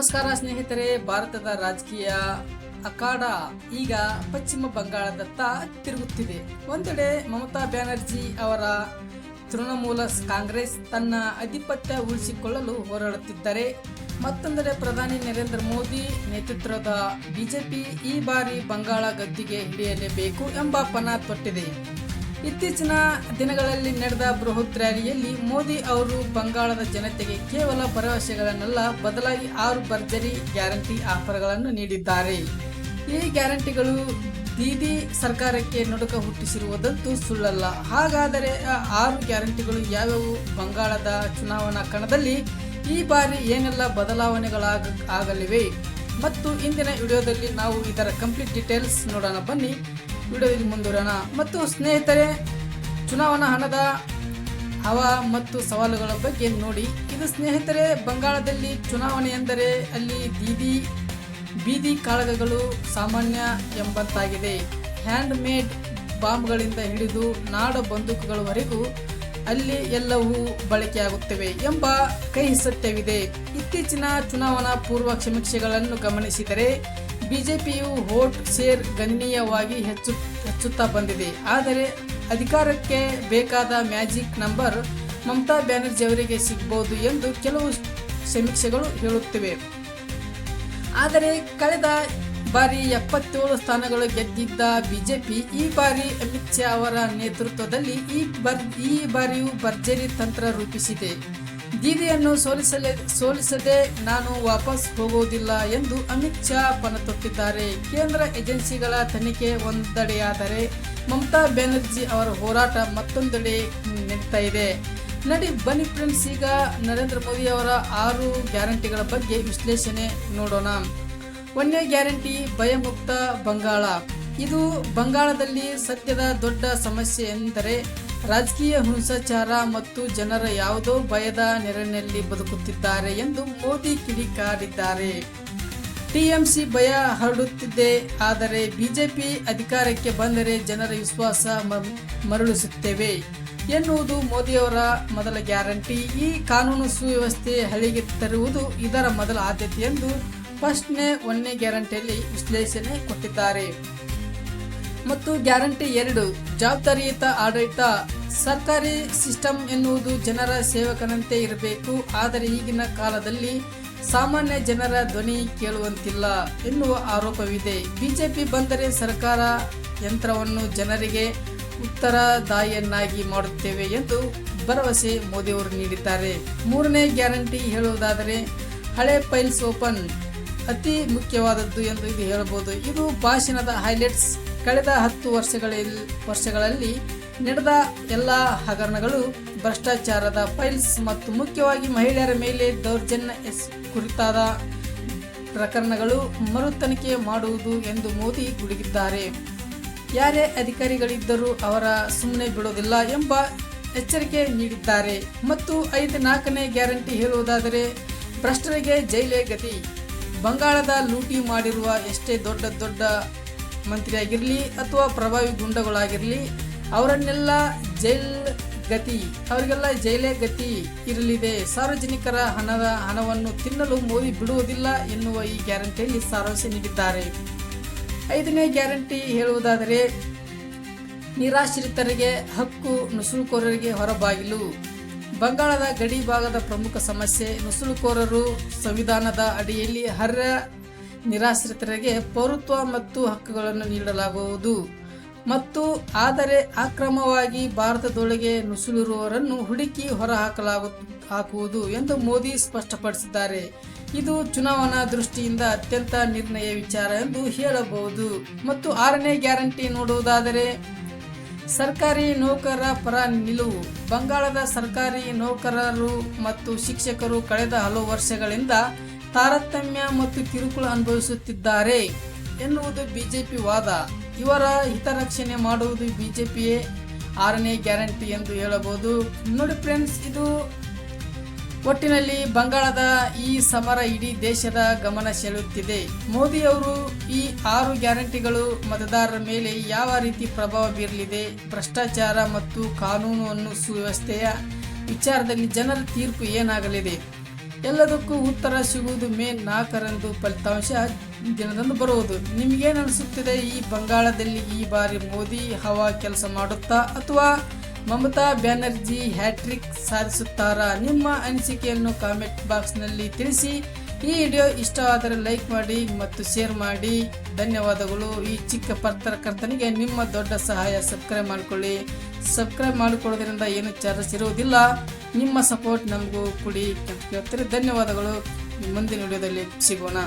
ನಮಸ್ಕಾರ ಸ್ನೇಹಿತರೆ. ಭಾರತದ ರಾಜಕೀಯ ಅಖಾಡ ಈಗ ಪಶ್ಚಿಮ ಬಂಗಾಳದತ್ತ ತಿರುಗುತ್ತಿದೆ. ಒಂದೆಡೆ ಮಮತಾ ಬ್ಯಾನರ್ಜಿ ಅವರ ತೃಣಮೂಲ ಕಾಂಗ್ರೆಸ್ ತನ್ನ ಆಧಿಪತ್ಯ ಉಳಿಸಿಕೊಳ್ಳಲು ಹೋರಾಡುತ್ತಿದ್ದರೆ, ಮತ್ತೊಂದೆಡೆ ಪ್ರಧಾನಿ ನರೇಂದ್ರ ಮೋದಿ ನೇತೃತ್ವದ ಬಿಜೆಪಿ ಈ ಬಾರಿ ಬಂಗಾಳ ಗದ್ದಿಗೆ ಹಿಡಿಯಲೇಬೇಕು ಎಂಬ ಪಣ ತೊಟ್ಟಿದೆ. ಇತ್ತೀಚಿನ ದಿನಗಳಲ್ಲಿ ನಡೆದ ಬೃಹತ್ ರ್ಯಾಲಿಯಲ್ಲಿ ಮೋದಿ ಅವರು ಬಂಗಾಳದ ಜನತೆಗೆ ಕೇವಲ ಭರವಸೆಗಳನ್ನಲ್ಲ, ಬದಲಾಗಿ 6 ಭರ್ಜರಿ ಗ್ಯಾರಂಟಿ ಆಫರ್ಗಳನ್ನು ನೀಡಿದ್ದಾರೆ. ಈ ಗ್ಯಾರಂಟಿಗಳು ದೀದಿ ಸರ್ಕಾರಕ್ಕೆ ನಡುಕ ಹುಟ್ಟಿಸಿರುವುದಂತೂ ಸುಳ್ಳಲ್ಲ. ಹಾಗಾದರೆ ಆ 6 ಗ್ಯಾರಂಟಿಗಳು ಯಾವ್ಯಾವು? ಬಂಗಾಳದ ಚುನಾವಣಾ ಕಣದಲ್ಲಿ ಈ ಬಾರಿ ಏನೆಲ್ಲ ಬದಲಾವಣೆಗಳಾಗಲಿವೆ ಮತ್ತು ಇಂದಿನ ವಿಡಿಯೋದಲ್ಲಿ ನಾವು ಇದರ ಕಂಪ್ಲೀಟ್ ಡೀಟೇಲ್ಸ್ ನೋಡೋಣ. ಬನ್ನಿ ವಿಡಿಯೋದಲ್ಲಿ ಮುಂದುವರೋಣ. ಮತ್ತು ಸ್ನೇಹಿತರೆ, ಚುನಾವಣಾ ಹಣದ ಹವಾ ಮತ್ತು ಸವಾಲುಗಳ ಬಗ್ಗೆ ನೋಡಿ. ಇದು ಸ್ನೇಹಿತರೆ, ಬಂಗಾಳದಲ್ಲಿ ಚುನಾವಣೆ ಎಂದರೆ ಅಲ್ಲಿ ಬೀದಿ ಕಾಳಗಗಳು ಸಾಮಾನ್ಯ ಎಂಬಂತಾಗಿದೆ. ಹ್ಯಾಂಡ್ ಮೇಡ್ ಬಾಂಬ್ಗಳಿಂದ ಹಿಡಿದು ನಾಡ ಬಂದೂಕುಗಳವರೆಗೂ ಅಲ್ಲಿ ಎಲ್ಲವೂ ಬಳಕೆಯಾಗುತ್ತವೆ ಎಂಬ ಕಹಿ ಸತ್ಯವಿದೆ. ಇತ್ತೀಚಿನ ಚುನಾವಣಾ ಪೂರ್ವ ಸಮೀಕ್ಷೆಗಳನ್ನು ಗಮನಿಸಿದರೆ ಬಿಜೆಪಿಯು ವೋಟ್ ಶೇರ್ ಗಣನೀಯವಾಗಿ ಹೆಚ್ಚುತ್ತಾ ಬಂದಿದೆ. ಆದರೆ ಅಧಿಕಾರಕ್ಕೆ ಬೇಕಾದ ಮ್ಯಾಜಿಕ್ ನಂಬರ್ ಮಮತಾ ಬ್ಯಾನರ್ಜಿ ಅವರಿಗೆ ಸಿಗಬಹುದು ಎಂದು ಕೆಲವು ಸಮೀಕ್ಷೆಗಳು ಹೇಳುತ್ತಿವೆ. ಆದರೆ ಕಳೆದ ಬಾರಿ 77 ಸ್ಥಾನಗಳು ಗೆದ್ದಿದ್ದ ಬಿಜೆಪಿ ಈ ಬಾರಿ ಅಮಿತ್ ಶಾ ಅವರ ನೇತೃತ್ವದಲ್ಲಿ ಈ ಬಾರಿಯೂ ಭರ್ಜರಿ ತಂತ್ರ ರೂಪಿಸಿದೆ. ದೀದಿಯನ್ನು ಸೋಲಿಸದೆ ನಾನು ವಾಪಸ್ ಹೋಗುವುದಿಲ್ಲ ಎಂದು ಅಮಿತ್ ಶಾ ಪಣ ತೊಟ್ಟಿದ್ದಾರೆ. ಕೇಂದ್ರ ಏಜೆನ್ಸಿಗಳ ತನಿಖೆ ಒಂದೆಡೆಯಾದರೆ ಮಮತಾ ಬ್ಯಾನರ್ಜಿ ಅವರ ಹೋರಾಟ ಮತ್ತೊಂದೆಡೆ ನಡೀತಾ ಇದೆ. ಬನ್ನಿ ಫ್ರೆಂಡ್ಸ್, ಈಗ ನರೇಂದ್ರ ಮೋದಿ ಅವರ 6 ಗ್ಯಾರಂಟಿಗಳ ಬಗ್ಗೆ ವಿಶ್ಲೇಷಣೆ ನೋಡೋಣ. 1ನೇ ಗ್ಯಾರಂಟಿ ಭಯಮುಕ್ತ ಬಂಗಾಳ. ಇದು ಬಂಗಾಳದಲ್ಲಿ ಸದ್ಯದ ದೊಡ್ಡ ಸಮಸ್ಯೆ ಎಂದರೆ ರಾಜಕೀಯ ಹಿಂಸಾಚಾರ ಮತ್ತು ಜನರ ಯಾವುದೋ ಭಯದ ನೆರಳಿನಲ್ಲಿ ಬದುಕುತ್ತಿದ್ದಾರೆ ಎಂದು ಮೋದಿ ಕಿಡಿಕಾರಿದ್ದಾರೆ. ಟಿಎಂಸಿ ಭಯ ಹರಡುತ್ತಿದೆ, ಆದರೆ ಬಿಜೆಪಿ ಅಧಿಕಾರಕ್ಕೆ ಬಂದರೆ ಜನರ ವಿಶ್ವಾಸ ಮರಳಿಸುತ್ತೇವೆ ಎನ್ನುವುದು ಮೋದಿಯವರ ಮೊದಲ ಗ್ಯಾರಂಟಿ. ಈ ಕಾನೂನು ಸುವ್ಯವಸ್ಥೆ ಹಳಿಗೆ ತರುವುದು ಇದರ ಮೊದಲ ಆದ್ಯತೆ ಎಂದು ಫಸ್ಟ್ನೇ 1ನೇ ಗ್ಯಾರಂಟಿಯಲ್ಲಿ ವಿಶ್ಲೇಷಣೆ ಕೊಟ್ಟಿದ್ದಾರೆ. ಮತ್ತು ಗ್ಯಾರಂಟಿ 2 ಜವಾಬ್ದಾರಿಯುತ ಆಡಳಿತ. ಸರ್ಕಾರಿ ಸಿಸ್ಟಮ್ ಎನ್ನುವುದು ಜನರ ಸೇವಕನಂತೆ ಇರಬೇಕು, ಆದರೆ ಈಗಿನ ಕಾಲದಲ್ಲಿ ಸಾಮಾನ್ಯ ಜನರ ಧ್ವನಿ ಕೇಳುವಂತಿಲ್ಲ ಎನ್ನುವ ಆರೋಪವಿದೆ. ಬಿಜೆಪಿ ಬಂದರೆ ಸರ್ಕಾರ ಯಂತ್ರವನ್ನು ಜನರಿಗೆ ಉತ್ತರದಾಯಿಯನ್ನಾಗಿ ಮಾಡುತ್ತೇವೆ ಎಂದು ಭರವಸೆ ಮೋದಿಯವರು ನೀಡಿದ್ದಾರೆ. 3ನೇ ಗ್ಯಾರಂಟಿ ಹೇಳುವುದಾದರೆ ಹಳೆ ಫೈಲ್ಸ್ ಓಪನ್, ಅತಿ ಮುಖ್ಯವಾದದ್ದು ಎಂದು ಇದು ಹೇಳಬಹುದು. ಇದು ಭಾಷಣದ ಹೈಲೈಟ್ಸ್. ಕಳೆದ 10 ವರ್ಷಗಳಲ್ಲಿ ನಡೆದ ಎಲ್ಲ ಹಗರಣಗಳು, ಭ್ರಷ್ಟಾಚಾರದ ಫೈಲ್ಸ್ ಮತ್ತು ಮುಖ್ಯವಾಗಿ ಮಹಿಳೆಯರ ಮೇಲೆ ದೌರ್ಜನ್ಯ ಕುರಿತಾದ ಪ್ರಕರಣಗಳು ಮರು ತನಿಖೆ ಮಾಡುವುದು ಎಂದು ಮೋದಿ ಗುಡುಗಿದ್ದಾರೆ. ಯಾರೇ ಅಧಿಕಾರಿಗಳಿದ್ದರೂ ಅವರ ಸುಮ್ಮನೆ ಬಿಡೋದಿಲ್ಲ ಎಂಬ ಎಚ್ಚರಿಕೆ ನೀಡಿದ್ದಾರೆ. ಮತ್ತು 4ನೇ ಗ್ಯಾರಂಟಿ ಹೇಳುವುದಾದರೆ ಭ್ರಷ್ಟರಿಗೆ ಜೈಲೇ ಗತಿ. ಬಂಗಾಳದ ಲೂಟಿ ಮಾಡಿರುವ ಎಷ್ಟೇ ದೊಡ್ಡ ಮಂತ್ರಿಯಾಗಿರಲಿ ಅಥವಾ ಪ್ರಭಾವಿ ಗುಂಡಗಳಾಗಿರಲಿ ಅವರಿಗೆಲ್ಲ ಜೈಲೇ ಗತಿ ಇರಲಿದೆ. ಸಾರ್ವಜನಿಕರ ಹಣವನ್ನು ತಿನ್ನಲು ಮೋದಿ ಬಿಡುವುದಿಲ್ಲ ಎನ್ನುವ ಈ ಗ್ಯಾರಂಟಿಯಲ್ಲಿ ಭರವಸೆ ನೀಡಿದ್ದಾರೆ. 5ನೇ ಗ್ಯಾರಂಟಿ ಹೇಳುವುದಾದರೆ ನಿರಾಶ್ರಿತರಿಗೆ ಹಕ್ಕು, ನುಸುಳುಕೋರರಿಗೆ ಹೊರಬಾಗಿಲು. ಬಂಗಾಳದ ಗಡಿ ಭಾಗದ ಪ್ರಮುಖ ಸಮಸ್ಯೆ ನುಸುಳುಕೋರರು. ಸಂವಿಧಾನದ ಅಡಿಯಲ್ಲಿ ಅರ್ಹ ನಿರಾಶ್ರಿತರಿಗೆ ಪೌರತ್ವ ಮತ್ತು ಹಕ್ಕುಗಳನ್ನು ನೀಡಲಾಗುವುದು ಆದರೆ ಅಕ್ರಮವಾಗಿ ಭಾರತದೊಳಗೆ ನುಸುಳಿರುವವರನ್ನು ಹುಡುಕಿ ಹೊರ ಹಾಕುವುದು ಎಂದು ಮೋದಿ ಸ್ಪಷ್ಟಪಡಿಸಿದ್ದಾರೆ. ಇದು ಚುನಾವಣಾ ದೃಷ್ಟಿಯಿಂದ ಅತ್ಯಂತ ನಿರ್ಣಯ ವಿಚಾರ ಎಂದು ಹೇಳಬಹುದು. ಮತ್ತು 6ನೇ ಗ್ಯಾರಂಟಿ ನೋಡುವುದಾದರೆ ಸರ್ಕಾರಿ ನೌಕರರ ಪರ ನಿಲುವು. ಬಂಗಾಳದ ಸರ್ಕಾರಿ ನೌಕರರು ಮತ್ತು ಶಿಕ್ಷಕರು ಕಳೆದ ಹಲವು ವರ್ಷಗಳಿಂದ ತಾರತಮ್ಯ ಮತ್ತು ಕಿರುಕುಳ ಅನುಭವಿಸುತ್ತಿದ್ದಾರೆ ಎನ್ನುವುದು ಬಿಜೆಪಿ ವಾದ. ಇವರ ಹಿತರಕ್ಷಣೆ ಮಾಡುವುದು ಬಿಜೆಪಿಯೇ 6ನೇ ಗ್ಯಾರಂಟಿ ಎಂದು ಹೇಳಬಹುದು. ನೋಡಿ ಫ್ರೆಂಡ್ಸ್, ಇದು ಒಟ್ಟಿನಲ್ಲಿ ಬಂಗಾಳದ ಈ ಸಮರ ಇಡೀ ದೇಶದ ಗಮನ ಸೆಳೆಯುತ್ತಿದೆ. ಮೋದಿ ಅವರು ಈ 6 ಗ್ಯಾರಂಟಿಗಳು ಮತದಾರರ ಮೇಲೆ ಯಾವ ರೀತಿ ಪ್ರಭಾವ ಬೀರಲಿದೆ, ಭ್ರಷ್ಟಾಚಾರ ಮತ್ತು ಕಾನೂನು ಸುವ್ಯವಸ್ಥೆಯ ವಿಚಾರದಲ್ಲಿ ಜನರ ತೀರ್ಪು ಏನಾಗಲಿದೆ ಎಲ್ಲದಕ್ಕೂ ಉತ್ತರ ಸಿಗುವುದು ಮೇ 4ರಂದು ಫಲಿತಾಂಶ ದಿನದಂದು ಬರುವುದು. ನಿಮಗೇನು ಅನಿಸುತ್ತಿದೆ? ಈ ಬಂಗಾಳದಲ್ಲಿ ಈ ಬಾರಿ ಮೋದಿ ಹವಾ ಕೆಲಸ ಮಾಡುತ್ತಾ ಅಥವಾ ಮಮತಾ ಬ್ಯಾನರ್ಜಿ ಹ್ಯಾಟ್ರಿಕ್ ಸಾಧಿಸುತ್ತಾರಾ? ನಿಮ್ಮ ಅನಿಸಿಕೆಯನ್ನು ಕಾಮೆಂಟ್ ಬಾಕ್ಸ್ನಲ್ಲಿ ತಿಳಿಸಿ. ಈ ವಿಡಿಯೋ ಇಷ್ಟವಾದರೆ ಲೈಕ್ ಮಾಡಿ ಮತ್ತು ಶೇರ್ ಮಾಡಿ. ಧನ್ಯವಾದಗಳು. ಈ ಚಿಕ್ಕ ಪತ್ರಕರ್ತನಿಗೆ ನಿಮ್ಮ ದೊಡ್ಡ ಸಹಾಯ ಸಬ್ಸ್ಕ್ರೈಬ್ ಮಾಡಿಕೊಳ್ಳಿ. ಸಬ್ಸ್ಕ್ರೈಬ್ ಮಾಡಿಕೊಳ್ಳೋದ್ರಿಂದ ಏನು ಚಾರ್ಜಸ್ ಇರುವುದಿಲ್ಲ. ನಿಮ್ಮ ಸಪೋರ್ಟ್ ನಮಗೂ ಕೊಡಿ ಅಂತ ಹೇಳ್ತಾರೆ. ಧನ್ಯವಾದಗಳು. ಮುಂದಿನ ವಿಡಿಯೋದಲ್ಲಿ ಸಿಗೋಣ.